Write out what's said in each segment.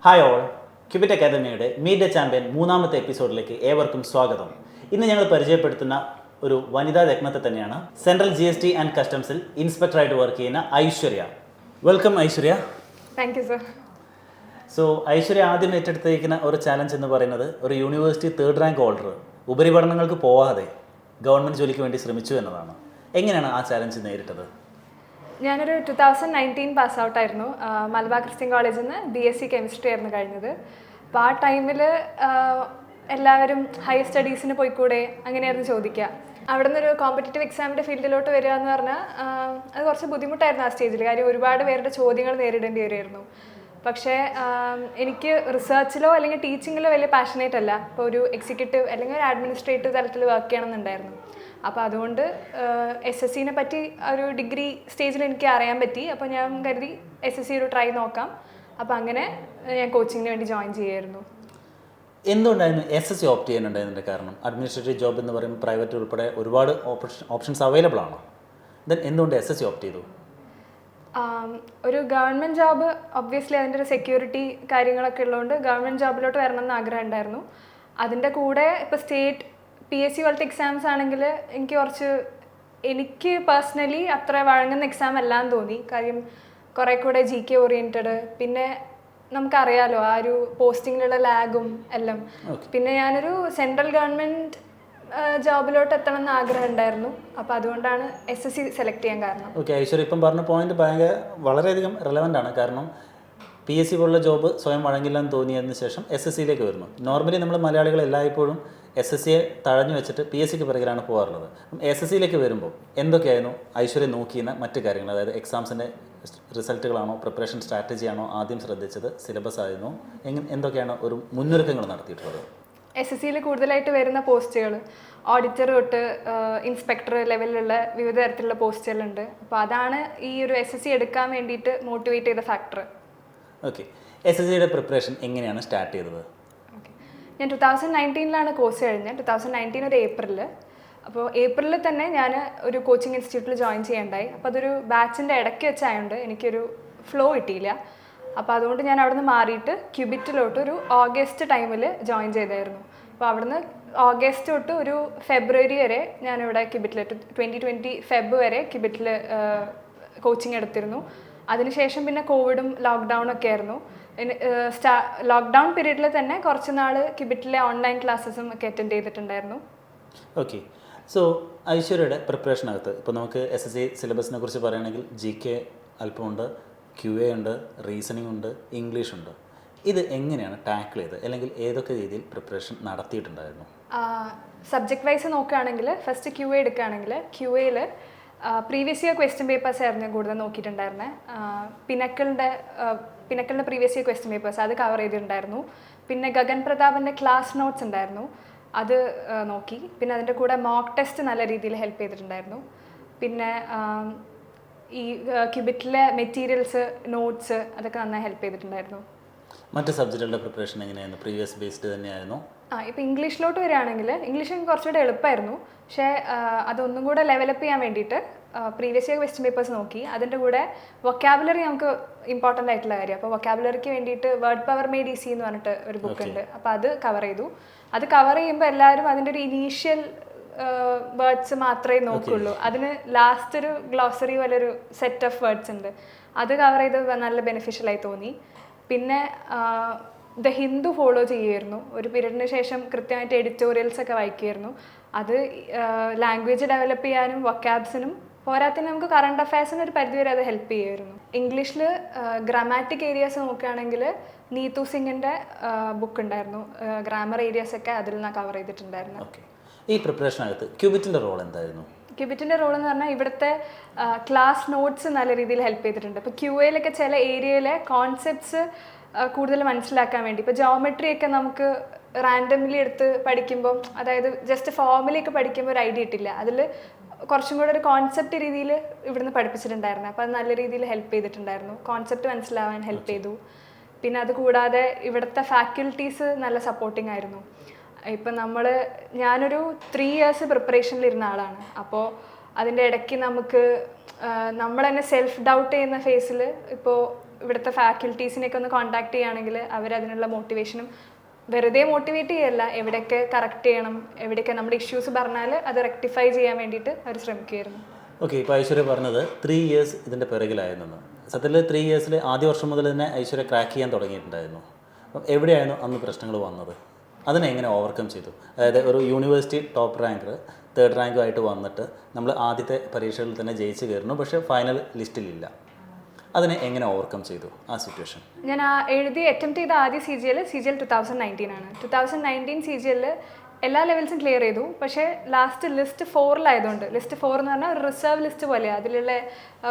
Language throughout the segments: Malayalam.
ഹായ് ഓൾ, ക്യൂബിറ്റ് അക്കാദമിയുടെ മീറ്റ് ദ ചാമ്പ്യൻ മൂന്നാമത്തെ എപ്പിസോഡിലേക്ക് ഏവർക്കും സ്വാഗതം. ഇന്ന് ഞങ്ങൾ പരിചയപ്പെടുത്തുന്ന ഒരു വനിതാ രത്നത്തെ തന്നെയാണ് സെൻട്രൽ GST ആൻഡ് കസ്റ്റംസിൽ ഇൻസ്പെക്ടറായിട്ട് വർക്ക് ചെയ്യുന്ന Aishwarya. Welcome Aishwarya. Thank you sir. So Aishwarya ആദ്യം ഏറ്റെടുത്തിരിക്കുന്ന ഒരു ചാലഞ്ച് എന്ന് പറയുന്നത് ഒരു യൂണിവേഴ്സിറ്റി 3rd റാങ്ക് ഹോൾഡർ ഉപരിപഠനങ്ങൾക്ക് പോവാതെ ഗവൺമെൻറ് ജോലിക്ക് വേണ്ടി ശ്രമിച്ചു എന്നതാണ്. എങ്ങനെയാണ് ആ ചാലഞ്ച് നേരിട്ടത്? ഞാനൊരു 2019 പാസ് ഔട്ടായിരുന്നു. മലബാർ ക്രിസ്ത്യൻ കോളേജിൽ നിന്ന് BSc കെമിസ്ട്രി ആയിരുന്നു കഴിഞ്ഞത്. അപ്പോൾ ആ ടൈമിൽ എല്ലാവരും ഹയർ സ്റ്റഡീസിന് പോയിക്കൂടെ അങ്ങനെയായിരുന്നു ചോദിക്കുക. അവിടെ നിന്നൊരു കോമ്പറ്റേറ്റീവ് എക്സാമിൻ്റെ ഫീൽഡിലോട്ട് വരിക എന്ന് പറഞ്ഞാൽ അത് കുറച്ച് ബുദ്ധിമുട്ടായിരുന്നു ആ സ്റ്റേജിൽ. കാര്യം ഒരുപാട് പേരുടെ ചോദ്യങ്ങൾ നേരിടേണ്ടി വരുമായിരുന്നു. പക്ഷേ എനിക്ക് റിസർച്ചിലോ അല്ലെങ്കിൽ ടീച്ചിങ്ങിലോ വലിയ പാഷനേറ്റ് അല്ല. ഇപ്പോൾ ഒരു എക്സിക്യൂട്ടീവ് അല്ലെങ്കിൽ ഒരു അഡ്മിനിസ്ട്രേറ്റീവ് തലത്തിൽ വർക്ക് ചെയ്യണമെന്നുണ്ടായിരുന്നു. അപ്പോൾ അതുകൊണ്ട് SSCനെ പറ്റി ഒരു ഡിഗ്രി സ്റ്റേജിൽ എനിക്ക് അറിയാൻ പറ്റി. അപ്പോൾ ഞാൻ കരുതി SSC ഒരു ട്രൈ നോക്കാം. അപ്പോൾ അങ്ങനെ ഞാൻ കോച്ചിങ്ങിന് വേണ്ടി ജോയിൻ ചെയ്യായിരുന്നു. എന്തുകൊണ്ടായിരുന്നു SSC ഓപ്റ്റ് ചെയ്യാനുണ്ടായതിൻ്റെ കാരണം? അഡ്മിനിസ്ട്രേറ്റീവ് ജോബ് എന്ന് പറയുമ്പോൾ പ്രൈവറ്റ് ഉൾപ്പെടെ ഒരുപാട് ഓപ്ഷൻസ് അവൈലബിൾ ആണ്. ദെൻ എന്തുകൊണ്ട് SSC ഓപ്റ്റ് ചെയ്തു? ഒരു ഗവൺമെൻറ് ജോബ് ഒബ്വിയസ്ലി അതിൻ്റെ ഒരു സെക്യൂരിറ്റി കാര്യങ്ങളൊക്കെ ഉള്ളതുകൊണ്ട് ഗവൺമെൻറ് ജോബിലോട്ട് വരണം എന്ന് ആഗ്രഹം ഉണ്ടായിരുന്നു. അതിൻ്റെ കൂടെ ഇപ്പോൾ സ്റ്റേറ്റ് PSC പോലത്തെ എക്സാംസ് ആണെങ്കിൽ എനിക്ക് പേഴ്സണലി അത്ര വഴങ്ങുന്ന എക്സാം അല്ലാന്ന് തോന്നി. കാര്യം കുറേ കൂടെ GK ഓറിയൻറ്റഡ്, പിന്നെ നമുക്കറിയാലോ ആ ഒരു പോസ്റ്റിങ്ങിലുള്ള ലാഗും എല്ലാം. പിന്നെ ഞാനൊരു സെൻട്രൽ ഗവൺമെൻറ് ജോബിലോട്ട് എത്തണം എന്ന് ആഗ്രഹം ഉണ്ടായിരുന്നു. അപ്പോൾ അതുകൊണ്ടാണ് SSC സെലക്ട് ചെയ്യാൻ കാരണം. ഓക്കെ, ഐശ്വര്യ ഇപ്പം പറഞ്ഞ പോയിന്റ് വളരെയധികം റെലവൻ്റ് ആണ്. കാരണം PSC പോലുള്ള ജോബ് സ്വയം വഴങ്ങില്ലെന്ന് തോന്നിയതിന് ശേഷം SSCയിലേക്ക് വരുന്നു. നോർമലി നമ്മൾ മലയാളികൾ എല്ലായ്പ്പോഴും SSCയെ തഴഞ്ഞു വെച്ചിട്ട് PSCക്ക് പിറകിലാണ് പോകാറുള്ളത്. SSCയിലേക്ക് വരുമ്പോൾ എന്തൊക്കെയായിരുന്നു ഐശ്വര്യ നോക്കിയിരുന്ന മറ്റു കാര്യങ്ങൾ? അതായത് എക്സാംസിൻ്റെ റിസൾട്ടുകളാണോ, പ്രിപ്പറേഷൻ സ്ട്രാറ്റജിയാണോ ആദ്യം ശ്രദ്ധിച്ചത്, സിലബസ് ആയിരുന്നു, എന്തൊക്കെയാണ് ഒരു മുന്നൊരുക്കങ്ങൾ നടത്തിയിട്ടുള്ളത്? SSCയിൽ കൂടുതലായിട്ട് വരുന്ന പോസ്റ്റുകൾ ഓഡിറ്റർ തൊട്ട് ഇൻസ്പെക്ടർ ലെവലിലുള്ള വിവിധ തരത്തിലുള്ള പോസ്റ്റുകളുണ്ട്. അപ്പോൾ അതാണ് ഈ ഒരു SSC എടുക്കാൻ വേണ്ടിയിട്ട് മോട്ടിവേറ്റ് ചെയ്ത ഫാക്ടർ. ഓക്കെ, SSCയുടെ പ്രിപ്പറേഷൻ എങ്ങനെയാണ് സ്റ്റാർട്ട് ചെയ്തത്? ഞാൻ 2019 കോഴ്സ് കഴിഞ്ഞത്. 2019 ഒരു ഏപ്രിലിൽ. അപ്പോൾ ഏപ്രിലിൽ തന്നെ ഞാൻ ഒരു കോച്ചിങ് ഇൻസ്റ്റിറ്റ്യൂട്ടിൽ ജോയിൻ ചെയ്യണ്ടായി. അപ്പോൾ അതൊരു ബാച്ചിൻ്റെ ഇടയ്ക്ക് വെച്ചായതുകൊണ്ട് എനിക്കൊരു ഫ്ലോ കിട്ടിയില്ല. അപ്പോൾ അതുകൊണ്ട് ഞാൻ അവിടെ നിന്ന് മാറിയിട്ട് ക്യൂബിറ്റിലോട്ട് ഒരു ഓഗസ്റ്റ് ടൈമിൽ ജോയിൻ ചെയ്തായിരുന്നു. അപ്പോൾ അവിടുന്ന് ഓഗസ്റ്റ് തൊട്ട് ഒരു ഫെബ്രുവരി വരെ ഞാനിവിടെ ക്യൂബിറ്റിൽ 2020 ഫെബ് വരെ ക്യൂബിറ്റിൽ കോച്ചിങ് എടുത്തിരുന്നു. അതിനുശേഷം പിന്നെ കോവിഡും ലോക്ക്ഡൗണും ഒക്കെ ആയിരുന്നു. ലോക്ക്ഡൗൺ പീരീഡിൽ തന്നെ കുറച്ച് നാൾ ക്യൂബിറ്റിലെ ഓൺലൈൻ ക്ലാസ്സസും ഒക്കെ അറ്റൻഡ് ചെയ്തിട്ടുണ്ടായിരുന്നു. ഓക്കെ, സോ ഐശ്വര്യയുടെ പ്രിപ്പറേഷനകത്ത് ഇപ്പോൾ നമുക്ക് SSC സിലബസിനെ കുറിച്ച് പറയുകയാണെങ്കിൽ GK അല്പമുണ്ട്, QA ഉണ്ട്, റീസണിംഗ് ഉണ്ട്, ഇംഗ്ലീഷ് ഉണ്ട്. ഇത് എങ്ങനെയാണ് ടാക്കിൾ ചെയ്തത്, അല്ലെങ്കിൽ ഏതൊക്കെ രീതിയിൽ പ്രിപ്പറേഷൻ നടത്തിയിട്ടുണ്ടായിരുന്നു? സബ്ജക്റ്റ് വൈസ് നോക്കുകയാണെങ്കിൽ ഫസ്റ്റ് QA എടുക്കുകയാണെങ്കിൽ QAയിൽ പ്രീവിയസ് ഇയർ ക്വസ്റ്റ്യൻ പേപ്പേഴ്സ് ആയിരുന്നു കൂടുതൽ നോക്കിയിട്ടുണ്ടായിരുന്നത്. പിനക്കലിൻ്റെ പ്രീവിയസ് ഇയർ ക്വസ്റ്റ്യൻ പേപ്പേഴ്സ് അത് കവർ ചെയ്തിട്ടുണ്ടായിരുന്നു. പിന്നെ ഗഗൻ പ്രതാപിൻ്റെ ക്ലാസ് നോട്ട്സ് ഉണ്ടായിരുന്നു, അത് നോക്കി. പിന്നെ അതിൻ്റെ കൂടെ മോക്ക് ടെസ്റ്റ് നല്ല രീതിയിൽ ഹെൽപ്പ് ചെയ്തിട്ടുണ്ടായിരുന്നു. പിന്നെ ഈ ക്യൂബിറ്റിലെ മെറ്റീരിയൽസ്, നോട്ട്സ് അതൊക്കെ നന്നായി ഹെൽപ്പ് ചെയ്തിട്ടുണ്ടായിരുന്നു. മറ്റ് സബ്ജക്റ്റുകളുടെ പ്രിപ്പറേഷൻ എങ്ങനെയായിരുന്നു? പ്രീവിയസ് ബേസ്ഡ് തന്നെയായിരുന്നു? ഇപ്പോൾ ഇംഗ്ലീഷിലോട്ട് വരികയാണെങ്കിൽ ഇംഗ്ലീഷ് എനിക്ക് കുറച്ചുകൂടെ എളുപ്പമായിരുന്നു. പക്ഷേ അതൊന്നും കൂടെ ലെവലപ്പ് ചെയ്യാൻ വേണ്ടിയിട്ട് പ്രീവിയസ് ഇയർ ക്വസ്റ്റ്യൻ പേപ്പേഴ്സ് നോക്കി. അതിൻ്റെ കൂടെ വൊക്കാബുലറി നമുക്ക് ഇമ്പോർട്ടൻ്റ് ആയിട്ടുള്ള കാര്യം. അപ്പോൾ വൊക്കാബുലറിക്ക് വേണ്ടിയിട്ട് വേർഡ് പവർ മെയ്ഡ് ഈസി എന്ന് പറഞ്ഞിട്ട് ഒരു ബുക്ക് ഉണ്ട്. അപ്പോൾ അത് കവർ ചെയ്തു. അത് കവർ ചെയ്യുമ്പോൾ എല്ലാവരും അതിൻ്റെ ഒരു ഇനീഷ്യൽ വേർഡ്സ് മാത്രമേ നോക്കുള്ളൂ. അതിന് ലാസ്റ്റ് ഒരു ഗ്ലോസറി പോലെ ഒരു സെറ്റ് ഓഫ് വേർഡ്സ് ഉണ്ട്. അത് കവർ ചെയ്ത് നല്ല ബെനിഫിഷ്യലായി തോന്നി. പിന്നെ ദ ഹിന്ദു ഫോളോ ചെയ്യുമായിരുന്നു. ഒരു പീരീഡിന് ശേഷം കൃത്യമായിട്ട് എഡിറ്റോറിയൽസ് ഒക്കെ വായിക്കുമായിരുന്നു. അത് ലാംഗ്വേജ് ഡെവലപ്പ് ചെയ്യാനും വൊക്കാബ്സിനും പോരാത്തിന് നമുക്ക് കറണ്ട് അഫയേഴ്സിന് ഒരു പരിധിവരെ അത് ഹെൽപ്പ് ചെയ്യുമായിരുന്നു. ഇംഗ്ലീഷിൽ ഗ്രാമാറ്റിക് ഏരിയാസ് നോക്കുകയാണെങ്കിൽ നീതു സിംഗിൻ്റെ ബുക്ക് ഉണ്ടായിരുന്നു. ഗ്രാമർ ഏരിയാസ് ഒക്കെ അതിൽ നിന്ന് കവർ ചെയ്തിട്ടുണ്ടായിരുന്നു. ഈ പ്രിപ്പറേഷനകത്ത് ക്യൂബിറ്റിൻ്റെ റോൾ എന്തായിരുന്നു? ക്യൂബിറ്റിൻ്റെ റോൾ എന്ന് പറഞ്ഞാൽ ഇവിടുത്തെ ക്ലാസ് നോട്ട്സ് നല്ല രീതിയിൽ ഹെൽപ്പ് ചെയ്തിട്ടുണ്ട്. ഇപ്പോൾ QAയിലൊക്കെ ചില ഏരിയയിലെ കോൺസെപ്റ്റ്സ് കൂടുതൽ മനസ്സിലാക്കാൻ വേണ്ടി, ഇപ്പോൾ ജോമെട്രിയൊക്കെ നമുക്ക് റാൻഡംലി എടുത്ത് പഠിക്കുമ്പം, അതായത് ജസ്റ്റ് ഫോർമുലയൊക്കെ പഠിക്കുമ്പോൾ ഒരു ഐഡിയ കിട്ടില്ല. അതിൽ കുറച്ചും കൂടെ ഒരു കോൺസെപ്റ്റ് രീതിയിൽ ഇവിടുന്ന് പഠിപ്പിച്ചിട്ടുണ്ടായിരുന്നു. അപ്പോൾ അത് നല്ല രീതിയിൽ ഹെൽപ്പ് ചെയ്തിട്ടുണ്ടായിരുന്നു. കോൺസെപ്റ്റ് മനസ്സിലാവാൻ ഹെൽപ്പ് ചെയ്തു. പിന്നെ അതുകൂടാതെ ഇവിടുത്തെ ഫാക്കൽറ്റീസ് നല്ല സപ്പോർട്ടിംഗ് ആയിരുന്നു. ഇപ്പം ഞാനൊരു 3 years പ്രിപ്പറേഷനിലിരുന്ന ആളാണ്. അപ്പോൾ അതിൻ്റെ ഇടയ്ക്ക് നമ്മൾ തന്നെ സെൽഫ് ഡൗട്ട് ചെയ്യുന്ന ഫേസിൽ ഇപ്പോൾ ഇവിടുത്തെ ഫാക്കൽറ്റീസിനെയൊക്കെ ഒന്ന് കോൺടാക്ട് ചെയ്യുകയാണെങ്കിൽ അവരതിനുള്ള മോട്ടിവേഷനും വെറുതെ മോട്ടിവേറ്റ് ചെയ്യല്ല, എവിടെയൊക്കെ കറക്റ്റ് ചെയ്യണം, എവിടെയൊക്കെ നമ്മുടെ ഇഷ്യൂസ് പറഞ്ഞാൽ അത് റെക്ടിഫൈ ചെയ്യാൻ വേണ്ടിയിട്ട് അവർ ശ്രമിക്കുമായിരുന്നു. ഓക്കെ, ഇപ്പോൾ ഐശ്വര്യ പറഞ്ഞത് 3 ഇയേഴ്സ് ഇതിൻ്റെ പിറകിലായിരുന്നു. സത്യത്തിൽ 3 ഇയേഴ്സിൽ ആദ്യ വർഷം മുതൽ തന്നെ ഐശ്വര്യ ക്രാക്ക് ചെയ്യാൻ തുടങ്ങിയിട്ടുണ്ടായിരുന്നു. അപ്പം എവിടെയായിരുന്നു അന്ന് പ്രശ്നങ്ങൾ വന്നത്? അതിനെ എങ്ങനെ ഓവർകം ചെയ്തു? അതായത് ഒരു യൂണിവേഴ്സിറ്റി ടോപ്പ് റാങ്കർ 3rd റാങ്കുമായിട്ട് വന്നിട്ട് നമ്മൾ ആദ്യത്തെ പരീക്ഷകളിൽ തന്നെ ജയിച്ച് കയറുന്നു, പക്ഷേ ഫൈനൽ ലിസ്റ്റിലില്ല. അതിനെ എങ്ങനെ ഓവർകം ചെയ്തു ആ സിറ്റുവേഷൻ? ഞാൻ അറ്റംപ്റ്റ് ചെയ്ത ആദ്യ CGL 2019 ആണ്. 2019 CGL എല്ലാ ലെവൽസും ക്ലിയർ ചെയ്തു. പക്ഷേ ലാസ്റ്റ് ലിസ്റ്റ് 4-ലായതുകൊണ്ട്, ലിസ്റ്റ് 4 എന്ന് പറഞ്ഞാൽ ഒരു റിസർവ് ലിസ്റ്റ് പോലെയാണ്. അതിലുള്ള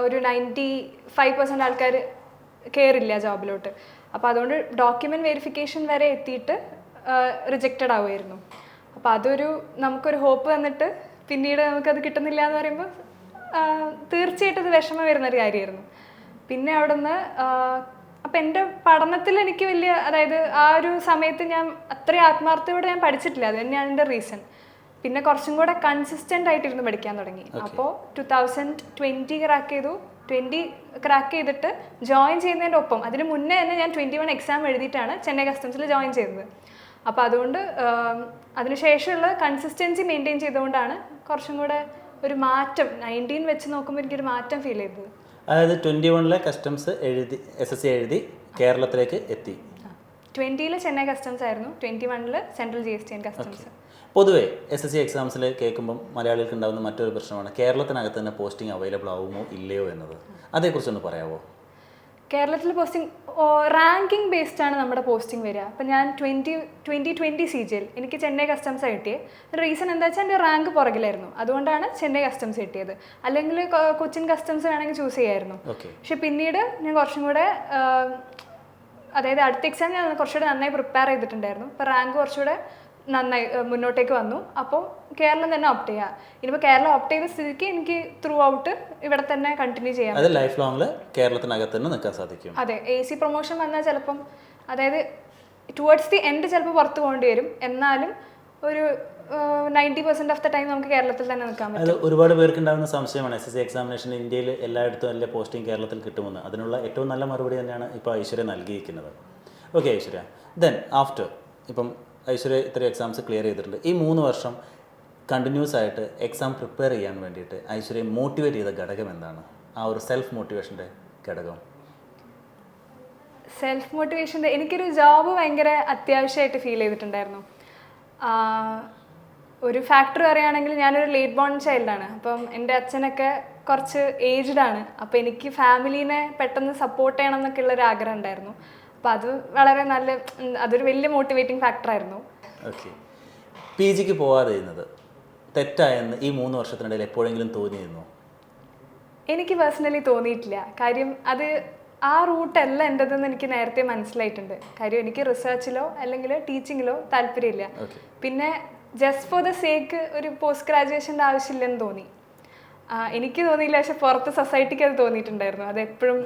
ഒരു 95% ആൾക്കാർ കയറില്ല ജോബിലോട്ട്. അപ്പോൾ അതുകൊണ്ട് ഡോക്യുമെൻറ്റ് വെരിഫിക്കേഷൻ വരെ എത്തിയിട്ട് റിജക്റ്റഡ് ആവുമായിരുന്നു. അപ്പോൾ നമുക്കൊരു ഹോപ്പ് വന്നിട്ട് പിന്നീട് നമുക്കത് കിട്ടുന്നില്ല എന്ന് പറയുമ്പോൾ തീർച്ചയായിട്ടും അത് വിഷമം വരുന്നൊരു കാര്യമായിരുന്നു. പിന്നെ അവിടെ നിന്ന് അപ്പം എൻ്റെ പഠനത്തിൽ എനിക്ക് അതായത് ആ ഒരു സമയത്ത് ഞാൻ അത്രയും ആത്മാർത്ഥയോടെ ഞാൻ പഠിച്ചിട്ടില്ല. അത് തന്നെയാണ് എൻ്റെ റീസൺ. പിന്നെ കുറച്ചും കൂടെ കൺസിസ്റ്റൻ്റ് ആയിട്ടിരുന്ന് പഠിക്കാൻ തുടങ്ങി. അപ്പോൾ 2020 ക്രാക്ക് ചെയ്തു. 20 ക്രാക്ക് ചെയ്തിട്ട് ജോയിൻ ചെയ്യുന്നതിൻ്റെ ഒപ്പം അതിന് മുന്നേ തന്നെ ഞാൻ 21 എക്സാം എഴുതിയിട്ടാണ് ചെന്നൈ കസ്റ്റംസിൽ ജോയിൻ ചെയ്തത്. അപ്പോൾ അതുകൊണ്ട് അതിനുശേഷമുള്ള കൺസിസ്റ്റൻസി മെയിൻറ്റെയിൻ ചെയ്തുകൊണ്ടാണ് കുറച്ചും കൂടെ ഒരു മാറ്റം 19 വെച്ച് നോക്കുമ്പോൾ എനിക്കൊരു മാറ്റം ഫീൽ ചെയ്തത്. അതായത് 21-ലെ കസ്റ്റംസ് എഴുതി SSC എഴുതി കേരളത്തിലേക്ക് എത്തി. 20-ൽ ചെന്നൈ കസ്റ്റംസ് ആയിരുന്നു, 21-ൽ സെൻട്രൽ GST ആൻഡ് കസ്റ്റംസ്. പൊതുവേ SSC എക്സാംസിൽ കേൾക്കുമ്പം മലയാളികൾക്ക് ഉണ്ടാകുന്ന മറ്റൊരു പ്രശ്നമാണ് കേരളത്തിനകത്ത് തന്നെ പോസ്റ്റിംഗ് അവൈലബിൾ ആവുമോ ഇല്ലയോ എന്നത്. അതേക്കുറിച്ചൊന്ന് പറയാമോ? കേരളത്തിൽ പോസ്റ്റിംഗ് റാങ്കിങ് ബേസ്ഡ് ആണ് നമ്മുടെ പോസ്റ്റിംഗ് വരിക. അപ്പം ഞാൻ 2020 CGL എനിക്ക് ചെന്നൈ കസ്റ്റംസ് കിട്ടിയത്. റീസൺ എന്താ വെച്ചാൽ എൻ്റെ റാങ്ക് പുറകിലായിരുന്നു, അതുകൊണ്ടാണ് ചെന്നൈ കസ്റ്റംസ് കിട്ടിയത്. അല്ലെങ്കിൽ കൊച്ചിൻ കസ്റ്റംസ് വേണമെങ്കിൽ ചൂസ് ചെയ്യായിരുന്നു. പക്ഷെ പിന്നീട് ഞാൻ കുറച്ചും കൂടെ അതായത് അടുത്ത എക്സാം ഞാൻ കുറച്ചുകൂടെ നന്നായി പ്രിപ്പയർ ചെയ്തിട്ടുണ്ടായിരുന്നു. അപ്പോൾ റാങ്ക് കുറച്ചുകൂടെ നന്നായി മുന്നോട്ടേക്ക് വന്നു. അപ്പോൾ കേരളം തന്നെ ഓപ്റ്റ് ചെയ്യുക. ഇനിയിപ്പോൾ കേരളം ഓപ്റ്റ് ചെയ്ത സ്ഥിതിക്ക് എനിക്ക് ത്രൂ ഔട്ട് ഇവിടെ തന്നെ കണ്ടിന്യൂ ചെയ്യാം. അത് ലൈഫ് ലോങ്ങിൽ കേരളത്തിനകത്ത് തന്നെ നിൽക്കാൻ സാധിക്കും. അതെ, AC പ്രൊമോഷൻ വന്നാൽ ചിലപ്പം അതായത് ടുവേർഡ്സ് ദി എൻഡ് ചിലപ്പോൾ പുറത്ത് പോകേണ്ടി വരും. എന്നാലും ഒരു 90% ഓഫ് ദ ടൈം നമുക്ക് കേരളത്തിൽ തന്നെ നിൽക്കാൻ പറ്റും. അത് ഒരുപാട് പേർക്ക് ഉണ്ടാകുന്ന സംശയമാണ് SSC എക്സാമിനേഷൻ ഇന്ത്യയിൽ എല്ലായിടത്തും നല്ല പോസ്റ്റിംഗ് കേരളത്തിൽ കിട്ടുമെന്ന്. അതിനുള്ള ഏറ്റവും നല്ല മറുപടി തന്നെയാണ് ഇപ്പോൾ ഐശ്വര്യ നൽകിയിരിക്കുന്നത്. ഓക്കെ ഐശ്വര്യ, ദെൻ ആഫ്റ്റർ ഇപ്പം ഐശ്വര്യ ഇത്രയും എക്സാംസ് ക്ലിയർ ചെയ്തിട്ടുണ്ട്. ഈ 3 വർഷം കണ്ടിന്യൂസ് ആയിട്ട് എക്സാം പ്രിപ്പയർ ചെയ്യാൻ വേണ്ടിയിട്ട് ഐശ്വര്യ മോട്ടിവേറ്റ് ചെയ്ത ഘടകം എന്താണ്? ആ ഒരു സെൽഫ് മോട്ടിവേഷൻ്റെ ഘടകം. സെൽഫ് മോട്ടിവേഷൻ്റെ എനിക്കൊരു ജോബ് ഭയങ്കര അത്യാവശ്യമായിട്ട് ഫീൽ ചെയ്തിട്ടുണ്ടായിരുന്നു. ഒരു ഫാക്ടർ പറയുകയാണെങ്കിൽ ഞാനൊരു ലേറ്റ് ബോൺ ചൈൽഡാണ്. അപ്പം എൻ്റെ അച്ഛനൊക്കെ കുറച്ച് ഏജ്ഡ് ആണ്. അപ്പോൾ എനിക്ക് ഫാമിലീനെ പെട്ടെന്ന് സപ്പോർട്ട് ചെയ്യണം എന്നൊക്കെ ഉള്ളൊരു ആഗ്രഹം ഉണ്ടായിരുന്നു. അപ്പോൾ അത് വളരെ അതൊരു വലിയ മോട്ടിവേറ്റിംഗ് ഫാക്ടറായിരുന്നു. ഓക്കെ, PGക്ക് പോകാതെ ഇരുന്നത് തെറ്റായെന്ന് ഈ 3 വർഷത്തിനിടയിൽ എപ്പോഴെങ്കിലും തോന്നിയിരുന്നോ? എനിക്ക് പേഴ്സണലി തോന്നിയിട്ടില്ല. കാര്യം അത് ആ റൂട്ടല്ല എൻ്റെതെന്ന് എനിക്ക് നേരത്തെ മനസ്സിലായിട്ടുണ്ട്. കാര്യം എനിക്ക് റിസർച്ചിലോ അല്ലെങ്കിൽ ടീച്ചിങ്ങിലോ താല്പര്യമില്ല. പിന്നെ ജസ്റ്റ് ഫോർ ദ സേക്ക് ഒരു പോസ്റ്റ് ഗ്രാജുവേഷൻ്റെ ആവശ്യമില്ലെന്ന് തോന്നി. എനിക്ക് തോന്നിയില്ല, പക്ഷെ പുറത്ത് സൊസൈറ്റിക്ക് അത് തോന്നിയിട്ടുണ്ടായിരുന്നു. അതെപ്പോഴും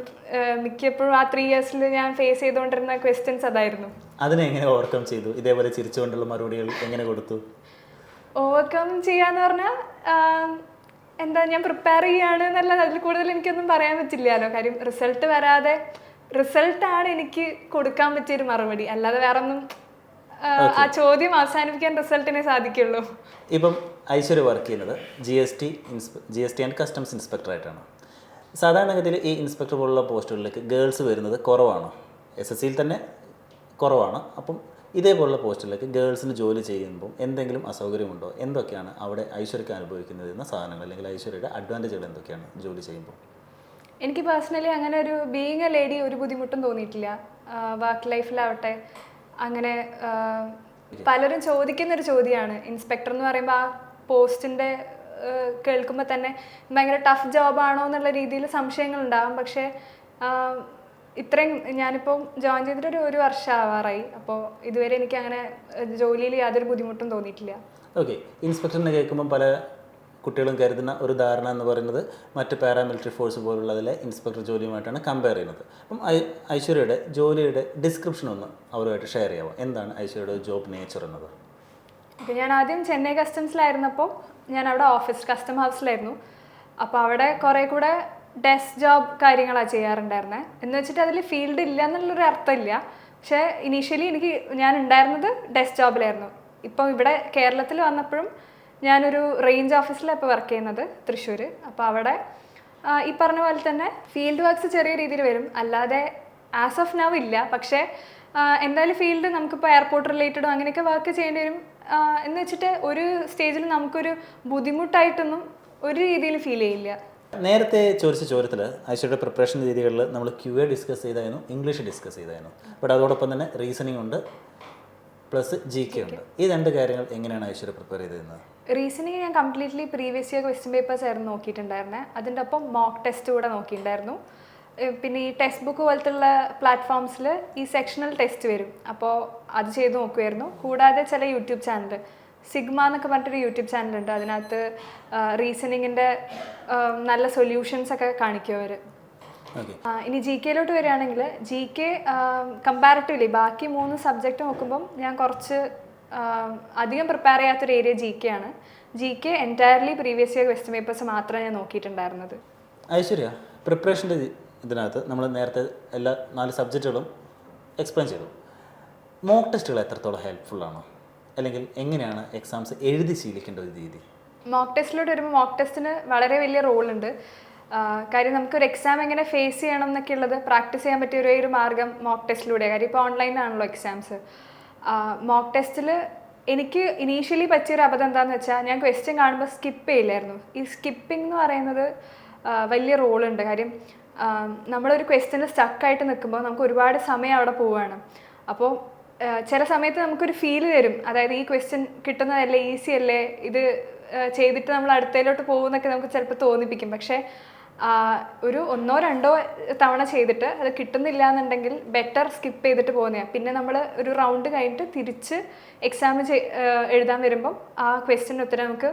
മിക്കപ്പോഴും ആ 3 ഇയേഴ്സിൽ ഞാൻ ഫേസ് ചെയ്തുകൊണ്ടിരുന്ന ക്വസ്റ്റ്യൻസ് അതായിരുന്നു. അതിനെ എങ്ങനെ ഓവർകം ചെയ്തു? ഇതേപോലെ ചിരിച്ചുകൊണ്ടുള്ള മറുപടികൾ എങ്ങനെ കൊടുത്തു? ഓവർകം ചെയ്യാന്ന് പറഞ്ഞാൽ എന്താ, ഞാൻ പ്രിപ്പയർ ചെയ്യുകയാണ് എന്നല്ല, അതിൽ കൂടുതൽ എനിക്കൊന്നും പറയാൻ പറ്റില്ലല്ലോ. കാര്യം റിസൾട്ട് വരാതെ റിസൾട്ടാണ് എനിക്ക് കൊടുക്കാൻ പറ്റിയൊരു മറുപടി, അല്ലാതെ വേറെ ഒന്നും ആ ചോദ്യം അവസാനിപ്പിക്കാൻ റിസൾട്ടിനെ സാധിക്കുള്ളൂ. ഇപ്പം ഐശ്വര്യ വർക്ക് ചെയ്യുന്നത് GST ആൻഡ് കസ്റ്റംസ് ഇൻസ്പെക്ടറായിട്ടാണ്. സാധാരണഗതിയിൽ ഈ ഇൻസ്പെക്ടർ പോലുള്ള പോസ്റ്റുകളിലേക്ക് ഗേൾസ് വരുന്നത് കുറവാണ്. SSCയിൽ തന്നെ കുറവാണ്. അപ്പം ഇതേപോലുള്ള പോസ്റ്റുകളിലേക്ക് ഗേൾസിന് ജോലി ചെയ്യുമ്പോൾ എന്തെങ്കിലും അസൗകര്യമുണ്ടോ? എന്തൊക്കെയാണ് അവിടെ ഐശ്വര്യക്ക് അനുഭവിക്കുന്നതെന്ന സാധനങ്ങൾ, അല്ലെങ്കിൽ ഐശ്വര്യയുടെ അഡ്വാൻറ്റേജുകൾ എന്തൊക്കെയാണ് ജോലി ചെയ്യുമ്പോൾ? എനിക്ക് പേഴ്സണലി അങ്ങനെ ഒരു ബീയിങ് എ ലേഡി ഒരു ബുദ്ധിമുട്ടും തോന്നിയിട്ടില്ല. വർക്ക് ലൈഫിലാവട്ടെ അങ്ങനെ പലരും ചോദിക്കുന്നൊരു ചോദ്യമാണ് ഇൻസ്പെക്ടർ എന്ന് പറയുമ്പോൾ ആ പോസ്റ്റിൻ്റെ കേൾക്കുമ്പോൾ തന്നെ ഭയങ്കര ടഫ് ജോബാണോ എന്നുള്ള രീതിയിൽ സംശയങ്ങളുണ്ടാകും. പക്ഷേ ഇത്രയും ഞാനിപ്പോൾ ജോയിൻ ചെയ്തിട്ട് ഒരു വർഷം ആവാറായി. അപ്പോൾ ഇതുവരെ എനിക്ക് അങ്ങനെ ജോലിയിൽ യാതൊരു ബുദ്ധിമുട്ടും തോന്നിയിട്ടില്ല. ഓക്കെ, ഇൻസ്പെക്ടറിനെ കേൾക്കുമ്പം പല കുട്ടികളും കരുതുന്ന ഒരു ധാരണ എന്ന് പറയുന്നത് മറ്റ് പാരാമിലിറ്ററി ഫോഴ്സ് പോലുള്ളതിലെ ഇൻസ്പെക്ടർ ജോലിയുമായിട്ടാണ് കമ്പയർ ചെയ്യുന്നത്. അപ്പം ഐശ്വര്യയുടെ ജോലിയുടെ ഡിസ്ക്രിപ്ഷൻ ഒന്ന് അവരുമായിട്ട് ഷെയർ ചെയ്യാമോ? എന്താണ് ഐശ്വര്യയുടെ ജോബ് നേച്ചർ എന്നത്? അപ്പോൾ ഞാൻ ആദ്യം ചെന്നൈ കസ്റ്റംസിലായിരുന്നപ്പോൾ ഞാൻ അവിടെ കസ്റ്റം ഹൗസിലായിരുന്നു. അപ്പോൾ അവിടെ കുറേ കൂടെ ഡെസ്ക് ജോബ് കാര്യങ്ങളാണ് ചെയ്യാറുണ്ടായിരുന്നത്. എന്ന് വെച്ചിട്ട് അതിൽ ഫീൽഡ് ഇല്ല എന്നുള്ളൊരു അർത്ഥമില്ല. പക്ഷേ ഇനീഷ്യലി ഞാൻ ഉണ്ടായിരുന്നത് ഡെസ്ക് ജോബിലായിരുന്നു. ഇപ്പം ഇവിടെ കേരളത്തിൽ വന്നപ്പോഴും ഞാനൊരു റേഞ്ച് ഓഫീസിലാണ് ഇപ്പോൾ വർക്ക് ചെയ്യുന്നത്, തൃശ്ശൂർ. അപ്പോൾ അവിടെ ഈ പറഞ്ഞ പോലെ തന്നെ ഫീൽഡ് വർക്ക്സ് ചെറിയ രീതിയിൽ വരും, അല്ലാതെ ആസ് ഓഫ് നൗ ഇല്ല. പക്ഷേ എന്തായാലും ഫീൽഡ് നമുക്കിപ്പോൾ എയർപോർട്ട് റിലേറ്റഡോ അങ്ങനെയൊക്കെ വർക്ക് ചെയ്യേണ്ടി വരും. എന്ന് വെച്ചിട്ട് ഒരു സ്റ്റേജിൽ നമുക്കൊരു ബുദ്ധിമുട്ടായിട്ടൊന്നും ഒരു രീതിയിൽ ഫീൽ ചെയ്യില്ല. നേരത്തെ ചോദിച്ച ചോദ്യത്തിൽ ഐശ്വര്യയുടെ പ്രിപ്പറേഷൻ രീതികളിൽ നമ്മൾ QA ഡിസ്കസ് ചെയ്തായിരുന്നു, ഇംഗ്ലീഷ് ഡിസ്കസ് ചെയ്തായിരുന്നു. ബട്ട് അതോടൊപ്പം തന്നെ റീസണിങ് ഉണ്ട്, പ്ലസ് GK ഉണ്ട്. ഈ രണ്ട് കാര്യങ്ങൾ എങ്ങനെയാണ് ഐശ്വര്യ പ്രിപ്പയർ ചെയ്തിരുന്നത്? റീസണിങ് ഞാൻ completely previous year question papers ആയിരുന്നു നോക്കിയിട്ടുണ്ടായിരുന്നത്. അതിൻ്റെ ഒപ്പം മോക്ക് ടെസ്റ്റ് കൂടെ നോക്കിയിട്ടുണ്ടായിരുന്നു. പിന്നെ ഈ ടെക്സ്റ്റ് ബുക്ക് പോലത്തുള്ള പ്ലാറ്റ്ഫോംസിൽ ഈ സെക്ഷണൽ ടെസ്റ്റ് വരും, അപ്പോൾ അത് ചെയ്ത് നോക്കുമായിരുന്നു. കൂടാതെ ചില യൂട്യൂബ് ചാനൽ, സിഗ്മ എന്നൊക്കെ പറഞ്ഞിട്ടൊരു യൂട്യൂബ് ചാനലുണ്ട്, അതിനകത്ത് റീസണിങ്ങിൻ്റെ നല്ല സൊല്യൂഷൻസ് ഒക്കെ കാണിക്കും അവർ. ഇനി GK വരികയാണെങ്കിൽ GK കമ്പാരിറ്റീവ്ലി ബാക്കി 3 സബ്ജക്റ്റ് നോക്കുമ്പം ഞാൻ കുറച്ച് അധികം പ്രിപ്പയർ ചെയ്യാത്തൊരു ഏരിയ GK ആണ്. GK entirely previous year question papers മാത്രമേ ഞാൻ നോക്കിയിട്ടുണ്ടായിരുന്നത്. ഐശ്വര്യ, പ്രിപ്പറേഷൻ്റെ ഇതിനകത്ത് നമ്മൾ നേരത്തെ എല്ലാ 4 സബ്ജക്റ്റുകളും എക്സ്പ്ലെയിൻ ചെയ്തു. മോക്ക് ടെസ്റ്റുകൾ എത്രത്തോളം ഹെൽപ്ഫുള്ളാണോ, അല്ലെങ്കിൽ എങ്ങനെയാണ് എക്സാംസ് എഴുതി ശീലിക്കേണ്ട ഒരു രീതി? മോക്ക് ടെസ്റ്റിലോട്ട് വരുമ്പോൾ മോക്ക് ടെസ്റ്റിന് വളരെ വലിയ റോളുണ്ട്. കാര്യം നമുക്കൊരു എക്സാം എങ്ങനെ ഫേസ് ചെയ്യണം എന്നൊക്കെ ഉള്ളത് പ്രാക്ടീസ് ചെയ്യാൻ പറ്റിയ ഒരു മാർഗ്ഗം മോക്ക് ടെസ്റ്റിലൂടെ. കാര്യം ഇപ്പോൾ ഓൺലൈനാണല്ലോ എക്സാംസ്. മോക്ക് ടെസ്റ്റിൽ എനിക്ക് ഇനീഷ്യലി പറ്റിയൊരു അബദ്ധം എന്താണെന്ന് വെച്ചാൽ, ഞാൻ ക്വസ്റ്റ്യൻ കാണുമ്പോൾ സ്കിപ്പ് ചെയ്യില്ലായിരുന്നു. ഈ സ്കിപ്പിംഗ് എന്ന് പറയുന്നത് വലിയ റോളുണ്ട്. കാര്യം നമ്മളൊരു ക്വസ്റ്റ്യനിൽ സ്റ്റക്കായിട്ട് നിൽക്കുമ്പോൾ നമുക്ക് ഒരുപാട് സമയം അവിടെ പോവുകയാണ്. അപ്പോൾ ചില സമയത്ത് നമുക്കൊരു ഫീൽ തരും, അതായത് ഈ ക്വസ്റ്റ്യൻ കിട്ടുന്നതല്ലേ, ഈസി അല്ലേ, ഇത് ചെയ്തിട്ട് നമ്മൾ അടുത്തതിലോട്ട് പോകുന്നൊക്കെ നമുക്ക് ചിലപ്പോൾ തോന്നിപ്പിക്കും. പക്ഷേ ഒരു 1-2 തവണ ചെയ്തിട്ട് അത് കിട്ടുന്നില്ല എന്നുണ്ടെങ്കിൽ ബെറ്റർ സ്കിപ്പ് ചെയ്തിട്ട് പോകുന്നതാണ്. പിന്നെ നമ്മൾ ഒരു റൗണ്ട് കഴിഞ്ഞിട്ട് തിരിച്ച് എക്സാം എഴുതാൻ വരുമ്പം ആ ക്വസ്റ്റ്യൻ്റെ ഉത്തരം നമുക്ക്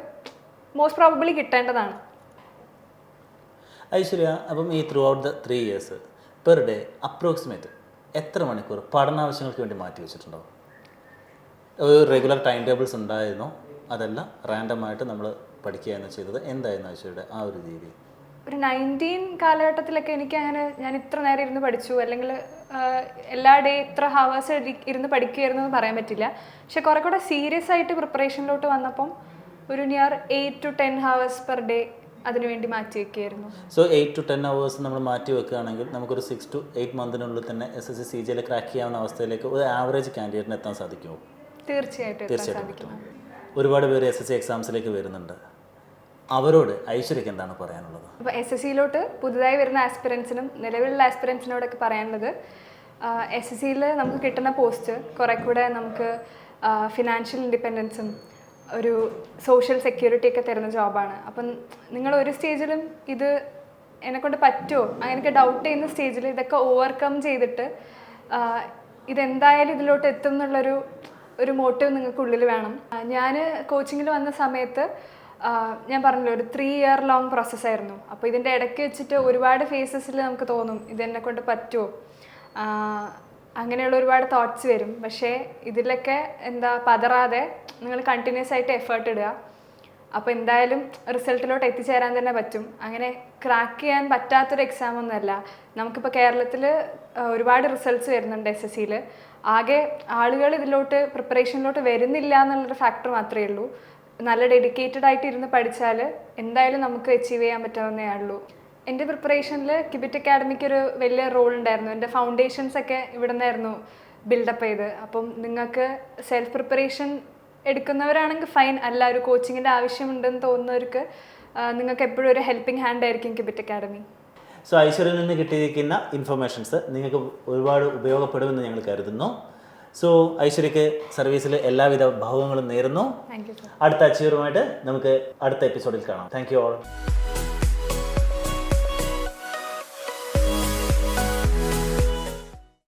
മോസ്റ്റ് പ്രോബബ്ലി കിട്ടേണ്ടതാണ്. ഐശ്വര്യ, അപ്പം ഈ through out the 3 years per day approximate എത്ര മണിക്കൂർ പഠനാവശ്യങ്ങൾക്ക് വേണ്ടി മാറ്റി വെച്ചിട്ടുണ്ടാവും? ഒരു റെഗുലർ ടൈം ടേബിൾസ് ഉണ്ടായിരുന്നോ, അതല്ല റാൻഡമായിട്ട് നമ്മൾ പഠിക്കുകയാണ് ചെയ്തത്? എന്തായിരുന്നു ഐശ്വര്യയുടെ ആ ഒരു രീതി? ഒരു 19 കാലഘട്ടത്തിലൊക്കെ എനിക്ക് അങ്ങനെ ഞാൻ ഇത്ര നേരം ഇരുന്ന് പഠിച്ചു, അല്ലെങ്കിൽ എല്ലാ ഡേ ഇത്ര ഹവേഴ്സ് ഇരുന്ന് പഠിക്കുമായിരുന്നു എന്ന് പറയാൻ പറ്റില്ല. പക്ഷെ കുറെ കൂടെ സീരിയസ് ആയിട്ട് പ്രിപ്പറേഷനിലോട്ട് വന്നപ്പം ഒരു near 8 to 10 hours per day അതിനുവേണ്ടി മാറ്റി വെക്കുകയായിരുന്നു. സോ 8 to 10 hours നമ്മൾ മാറ്റി വെക്കുകയാണെങ്കിൽ നമുക്കൊരു 6 to 8 മന്തിനുള്ളിൽ തന്നെ SSC CGL ക്രാക്ക് ചെയ്യാവുന്ന അവസ്ഥയിലേക്ക് ഒരു ആവറേജ് കാൻഡിഡേറ്റിന് എത്താൻ സാധിക്കുമോ? തീർച്ചയായിട്ടും പറ്റും. ഒരുപാട് പേര് SSC എക്സാംസിലേക്ക് വരുന്നുണ്ട്, അവരോട് ഐശ്വര്യക്ക് എന്താണ് പറയാനുള്ളത്? അപ്പോൾ SSCയിലോട്ട് പുതുതായി വരുന്ന ആസ്പിറൻസിനും നിലവിലുള്ള ആസ്പിറൻസിനോടൊക്കെ പറയാനുള്ളത്, SSCയിൽ നമുക്ക് കിട്ടുന്ന പോസ്റ്റ് കുറെ കൂടെ നമുക്ക് ഫിനാൻഷ്യൽ ഇൻഡിപെൻഡൻസും ഒരു സോഷ്യൽ സെക്യൂരിറ്റി ഒക്കെ തരുന്ന ജോബാണ്. അപ്പം നിങ്ങൾ ഒരു സ്റ്റേജിലും ഇത് എന്നെക്കൊണ്ട് പറ്റുമോ അങ്ങനെയൊക്കെ ഡൗട്ട് ചെയ്യുന്ന സ്റ്റേജിൽ ഇതൊക്കെ ഓവർകം ചെയ്തിട്ട് ഇതെന്തായാലും ഇതിലോട്ട് എത്തും എന്നുള്ളൊരു മോട്ടീവ് നിങ്ങൾക്കുള്ളിൽ വേണം. ഞാൻ കോച്ചിങ്ങിൽ വന്ന സമയത്ത് ഞാൻ പറഞ്ഞല്ലോ ഒരു 3 year long പ്രോസസ്സായിരുന്നു. അപ്പോൾ ഇതിൻ്റെ ഇടയ്ക്ക് വെച്ചിട്ട് ഒരുപാട് ഫേസസിൽ നമുക്ക് തോന്നും ഇതെന്നെക്കൊണ്ട് പറ്റുമോ, അങ്ങനെയുള്ള ഒരുപാട് തോട്ട്സ് വരും. പക്ഷേ ഇതിലൊക്കെ പതറാതെ നിങ്ങൾ കണ്ടിന്യൂസ് ആയിട്ട് എഫേർട്ട് ഇടുക. അപ്പോൾ എന്തായാലും റിസൾട്ടിലോട്ട് എത്തിച്ചേരാൻ തന്നെ പറ്റും. അങ്ങനെ ക്രാക്ക് ചെയ്യാൻ പറ്റാത്തൊരു എക്സാം ഒന്നുമല്ല. നമുക്കിപ്പോൾ കേരളത്തിൽ ഒരുപാട് റിസൾട്ട്സ് വരുന്നുണ്ട് SSCയിൽ. ആകെ ആളുകൾ ഇതിലോട്ട് പ്രിപ്പറേഷനിലോട്ട് വരുന്നില്ല എന്നുള്ളൊരു ഫാക്ടർ മാത്രമേ ഉള്ളൂ. നല്ല ഡെഡിക്കേറ്റഡ് ആയിട്ട് ഇരുന്ന് പഠിച്ചാൽ എന്തായാലും നമുക്ക് അച്ചീവ് ചെയ്യാൻ പറ്റാവുന്നേ ഉള്ളൂ. എൻ്റെ പ്രിപ്പറേഷനിൽ കിബിറ്റ് അക്കാഡമിക്ക് ഒരു വലിയ റോൾ ഉണ്ടായിരുന്നു. എൻ്റെ ഫൗണ്ടേഷൻസ് ഒക്കെ ഇവിടെ നിന്നായിരുന്നു ബിൽഡപ്പ് ചെയ്ത്. അപ്പം നിങ്ങൾക്ക് സെൽഫ് പ്രിപ്പറേഷൻ എടുക്കുന്നവരാണെങ്കിൽ ഫൈൻ, അല്ല ഒരു കോച്ചിങ്ങിൻ്റെ ആവശ്യമുണ്ടെന്ന് തോന്നുന്നവർക്ക് നിങ്ങൾക്ക് എപ്പോഴും ഒരു ഹെൽപ്പിംഗ് ഹാൻഡ് ആയിരിക്കും കിബിറ്റ് അക്കാഡമി. സോ ഐശ്വര്യയിൽ നിന്ന് കിട്ടിയിരിക്കുന്ന ഇൻഫർമേഷൻസ് നിങ്ങൾക്ക് ഒരുപാട് ഉപയോഗപ്പെടുമെന്ന് ഞങ്ങൾ കരുതുന്നു. സോ ഐശ്വര്യക്ക് സർവീസിൽ എല്ലാവിധ ഭാവങ്ങളും നേരുന്നു. അടുത്ത അച്ചീവറുമായിട്ട് നമുക്ക് അടുത്ത എപ്പിസോഡിൽ കാണാം. Thank you all.